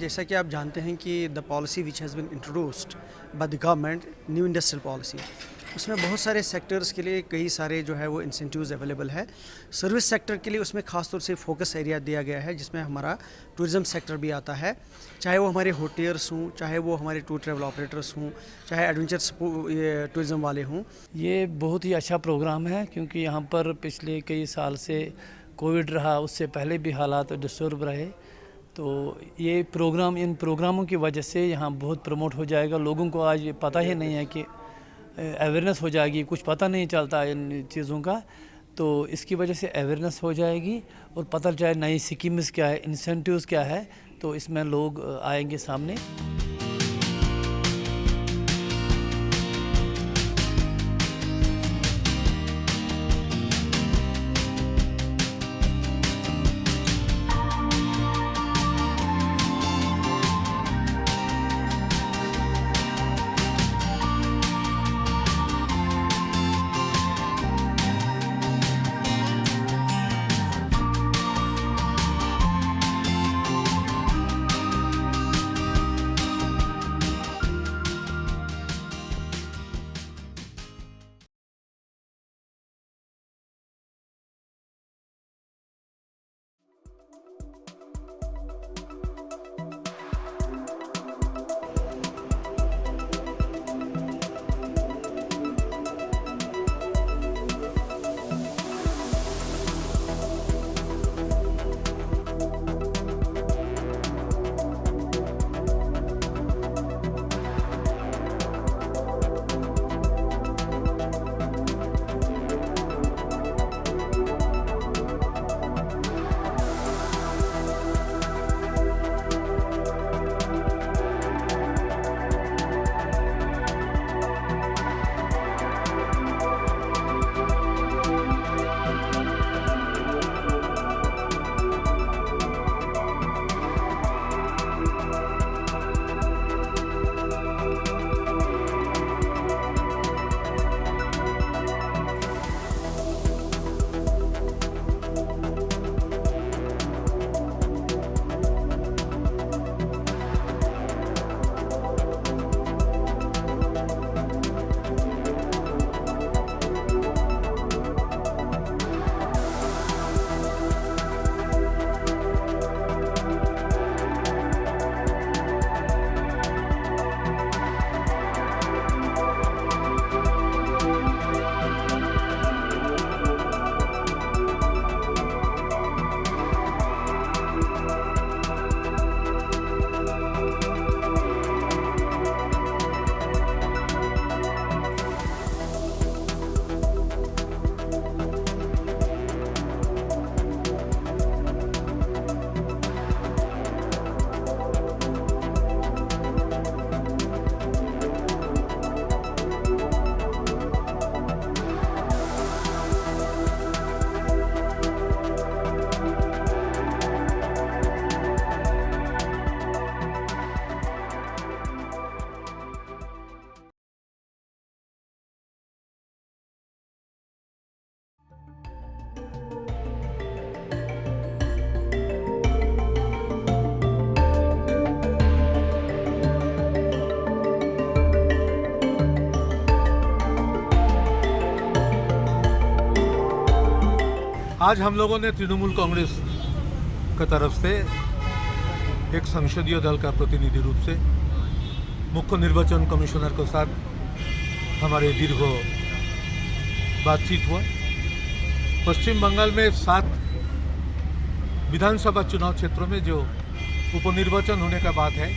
जैसा कि आप जानते हैं कि the policy which has been introduced by the government, new industrial policy, उसमें बहुत सारे सेक्टर्स के लिए कई सारे जो है वो इंसेंटिव्स अवेलेबल है। सर्विस सेक्टर के लिए उसमें ख़ास तौर से फोकस एरिया दिया गया है, जिसमें हमारा टूरिज़्म सेक्टर भी आता है, चाहे वो हमारे होटलियर्स हों, चाहे वो हमारे टूर ट्रैवल ऑपरेटर्स हों, चाहे एडवेंचर टूरिज़्म वाले हों। ये बहुत ही अच्छा प्रोग्राम है क्योंकि यहाँ पर पिछले कई साल से कोविड रहा, उससे पहले भी हालात डिस्टर्ब रहे। तो ये प्रोग्राम, इन प्रोग्रामों की वजह से यहाँ बहुत प्रमोट हो जाएगा। लोगों को आज ये पता ही नहीं है कि अवेयरनेस हो जाएगी, कुछ पता नहीं चलता इन चीज़ों का, तो इसकी वजह से अवेयरनेस हो जाएगी और पता चले नई स्कीम्स क्या है, इंसेंटिव्स क्या है, तो इसमें लोग आएंगे सामने। आज हम लोगों ने तृणमूल कांग्रेस की तरफ से एक संसदीय दल का प्रतिनिधि रूप से मुख्य निर्वाचन कमिश्नर के साथ हमारे दीर्घ बातचीत हुआ। पश्चिम बंगाल में 7 विधानसभा चुनाव क्षेत्रों में जो उपनिर्वाचन होने का बात है,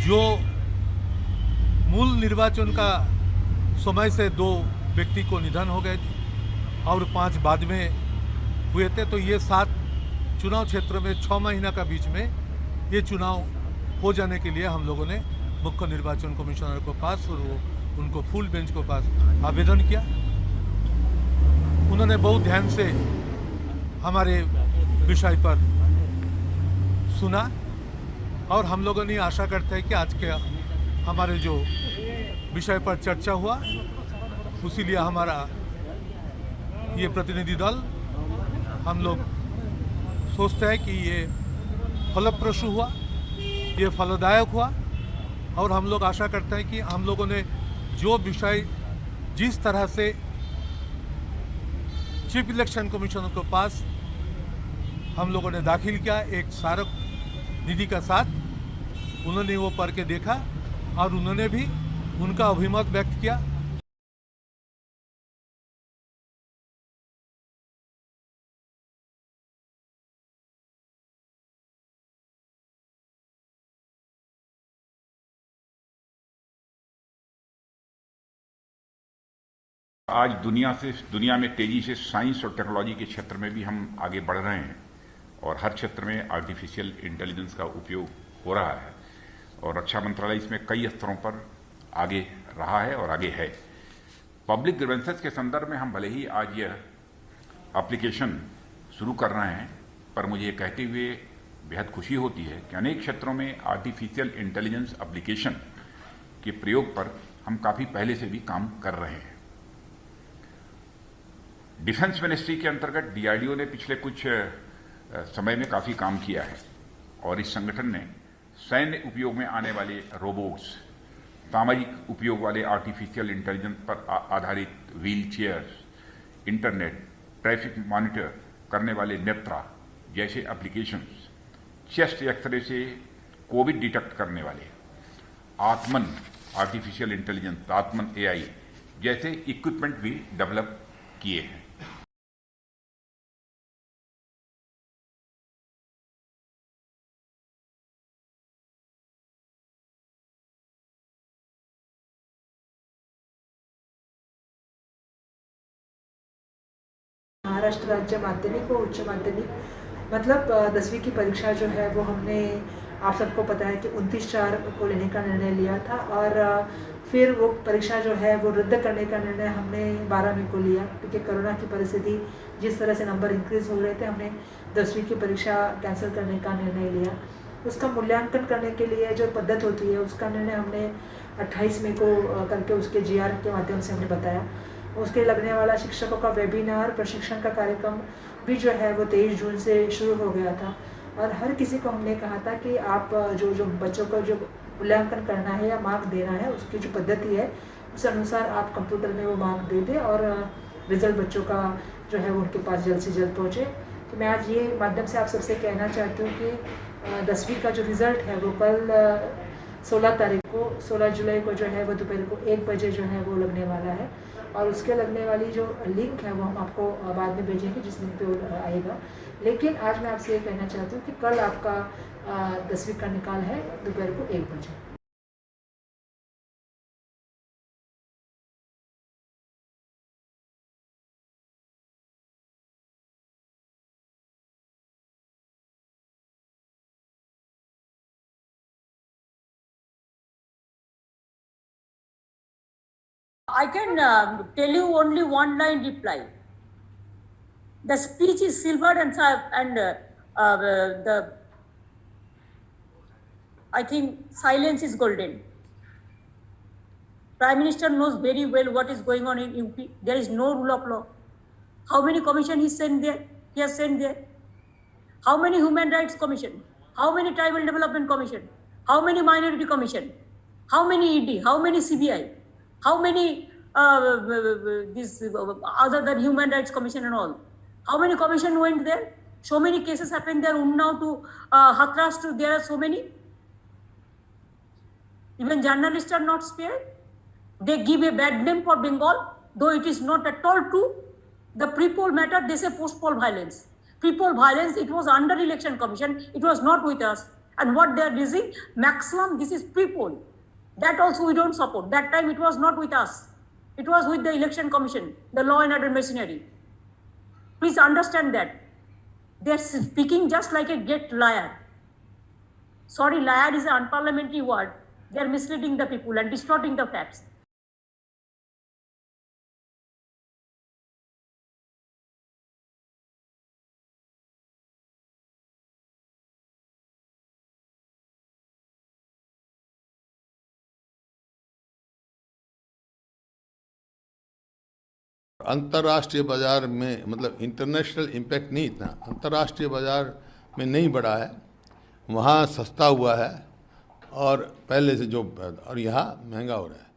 जो मूल निर्वाचन का समय से 2 व्यक्ति को निधन हो गए थे और 5 बाद में हुए थे, तो ये 7 चुनाव क्षेत्र में 6 महीना का बीच में ये चुनाव हो जाने के लिए हम लोगों ने मुख्य निर्वाचन कमिश्नर को पास और उनको फुल बेंच को पास आवेदन किया। उन्होंने बहुत ध्यान से हमारे विषय पर सुना और हम लोगों ने आशा करते हैं कि आज के हमारे जो विषय पर चर्चा हुआ, उसी लिए हमारा ये प्रतिनिधि दल हम लोग सोचते हैं कि ये फलप्रसू हुआ, ये फलदायक हुआ। और हम लोग आशा करते हैं कि हम लोगों ने जो विषय जिस तरह से चीफ इलेक्शन कमीशन के पास हम लोगों ने दाखिल किया एक स्मारक निधि का साथ, उन्होंने वो पढ़ के देखा और उन्होंने भी उनका अभिमत व्यक्त किया। आज दुनिया में तेजी से साइंस और टेक्नोलॉजी के क्षेत्र में भी हम आगे बढ़ रहे हैं और हर क्षेत्र में आर्टिफिशियल इंटेलिजेंस का उपयोग हो रहा है और रक्षा मंत्रालय इसमें कई स्तरों पर आगे रहा है और आगे है। पब्लिक ग्रीवेंसेस के संदर्भ में हम भले ही आज यह एप्लीकेशन शुरू कर रहे हैं, पर मुझे ये कहते हुए बेहद खुशी होती है कि अनेक क्षेत्रों में आर्टिफिशियल इंटेलिजेंस एप्लीकेशन के प्रयोग पर हम काफ़ी पहले से भी काम कर रहे हैं। डिफेंस मिनिस्ट्री के अंतर्गत DRDO ने पिछले कुछ समय में काफ़ी काम किया है और इस संगठन ने सैन्य उपयोग में आने वाले रोबोट्स, सामाजिक उपयोग वाले आर्टिफिशियल इंटेलिजेंस पर आधारित wheel chairs, internet, traffic monitor करने वाले नेत्रा जैसे एप्लीकेशंस, चेस्ट एक्सरे से कोविड डिटेक्ट करने वाले आत्मन आर्टिफिशियल इंटेलिजेंस, आत्मन AI जैसे इक्विपमेंट भी डेवलप किए हैं। महाराष्ट्र राज्य माध्यमिक और उच्च माध्यमिक मतलब 10वीं की परीक्षा जो है वो हमने, आप सबको पता है कि 29/4 को लेने का निर्णय लिया था और फिर वो परीक्षा जो है वो रद्द करने का निर्णय हमने 12 मई को लिया, क्योंकि कोरोना की परिस्थिति जिस तरह से नंबर इंक्रीज हो रहे थे, हमने 10वीं की परीक्षा कैंसिल करने का निर्णय लिया। उसका मूल्यांकन करने के लिए जो पद्धत होती है उसका निर्णय हमने 28 मई को करके उसके GR के माध्यम से हमने बताया। उसके लगने वाला शिक्षकों का वेबिनार प्रशिक्षण का कार्यक्रम भी जो है वो 23 जून से शुरू हो गया था और हर किसी को हमने कहा था कि आप जो बच्चों का जो मूल्यांकन करना है या मार्क देना है उसकी जो पद्धति है उस अनुसार आप कंप्यूटर में वो मार्क दे दें और रिजल्ट बच्चों का जो है वो उनके पास जल्द से जल्द पहुँचे। तो मैं आज ये माध्यम से आप सबसे कहना चाहती हूँ कि 10वीं का जो रिज़ल्ट है वो कल 16 जुलाई को जो है वो दोपहर को 1 बजे जो है वो लगने वाला है और उसके लगने वाली जो लिंक है वो हम आपको बाद में भेजेंगे जिस लिंक पे वो आएगा। लेकिन आज मैं आपसे ये कहना चाहती हूँ कि कल आपका 10वीं का निकाल है दोपहर को 1 बजे। I can tell you only one line reply. The speech is silver and the I think silence is golden. Prime Minister knows very well what is going on in UP. There is no rule of law. How many commission he sent there? He has sent there. How many human rights commission? How many tribal development commission? How many minority commission? How many ED? How many CBI? How many this other than human rights commission and all? How many commission went there? So many cases happened there. Unnao to Hathras to there are so many. Even journalists are not spared. They give a bad name for Bengal, though it is not at all true. The pre-poll matter, they say post-poll violence. Pre-poll violence, it was under election commission. It was not with us. And what they are using, maximum, this is pre-poll. That also we don't support. That time it was not with us. It was with the election commission, the law and order machinery. Please understand that. They are speaking just like a great liar. Sorry, liar is an unparliamentary word. They are misleading the people and distorting the facts. अंतर्राष्ट्रीय बाजार में मतलब international impact नहीं, इतना अंतर्राष्ट्रीय बाजार में नहीं बढ़ा है। वहाँ सस्ता हुआ है और पहले से जो, और यहाँ महंगा हो रहा है।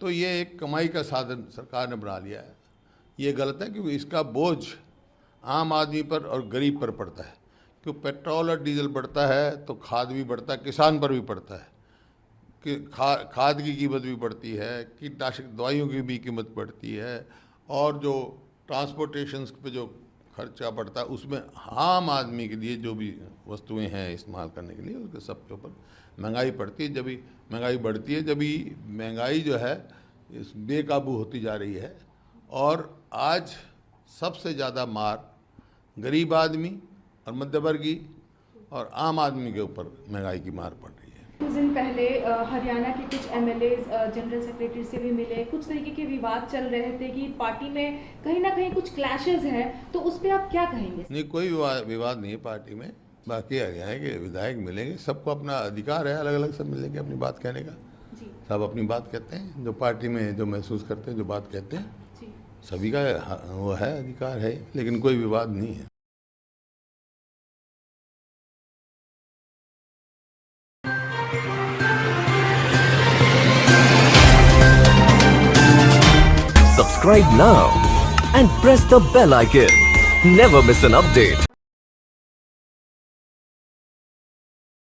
तो ये एक कमाई का साधन सरकार ने बना लिया है। ये गलत है क्योंकि इसका बोझ आम आदमी पर और गरीब पर पड़ता है। क्योंकि पेट्रोल और डीजल बढ़ता है तो खाद भी बढ़ता है, किसान पर भी पड़ता है कि खाद की कीमत भी बढ़ती है, कीटनाशक दवाइयों की भी कीमत बढ़ती है, और जो ट्रांसपोर्टेशन पे जो खर्चा बढ़ता है उसमें आम आदमी के लिए जो भी वस्तुएं हैं इस्तेमाल करने के लिए उसके सब के ऊपर महंगाई पड़ती है। जब भी महंगाई बढ़ती है, जब भी महंगाई जो है इस बेकाबू होती जा रही है, और आज सबसे ज़्यादा मार गरीब आदमी और मध्यवर्गीय और आम आदमी के ऊपर महंगाई की मार पड़ रही है। कुछ दिन पहले हरियाणा के कुछ एमएलएज जनरल सेक्रेटरी से भी मिले, कुछ तरीके के विवाद चल रहे थे कि पार्टी में कहीं ना कहीं कुछ क्लैशेस हैं, तो उस पर आप क्या कहेंगे? नहीं, कोई विवाद नहीं है पार्टी में। बाकी हरियाणा के विधायक मिलेंगे, सबको अपना अधिकार है, अलग अलग सब मिलेंगे अपनी बात कहने का। सब अपनी बात कहते हैं, जो पार्टी में जो महसूस करते हैं, जो बात कहते हैं, सभी का वो है, अधिकार है, लेकिन कोई विवाद नहीं है। Subscribe now and press the bell icon. Never miss an update.